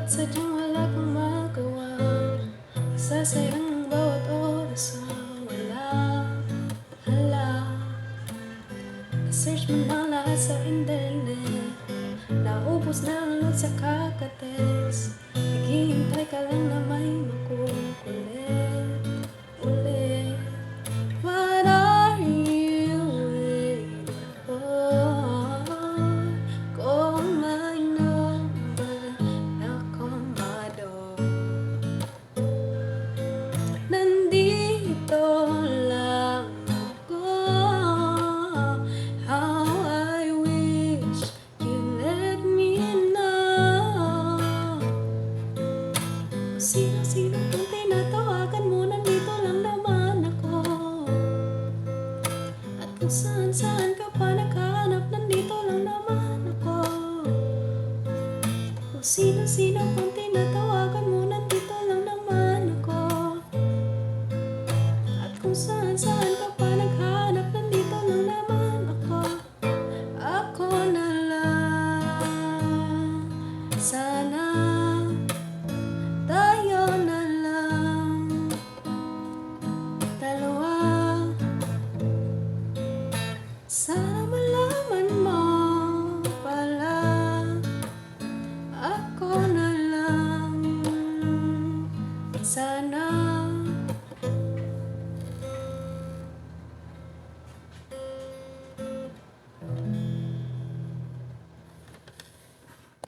sadyang wala kang magawa. Masasayang ang bawat oras na wala. Hala, na-search mo na lahat sa internet, naubos na ang load sa kakatext. Naghihintay ka lang na may makukulit ulit. What are you waiting for? Call my number, knock on my door. Nandito lang ako. How I wish you let me know. Sino-sino kung tinatawagan mo, nandito lang naman ako. At kung saan-saan ka pa naghahanap, nandito lang naman ako. Kung sino-sino kung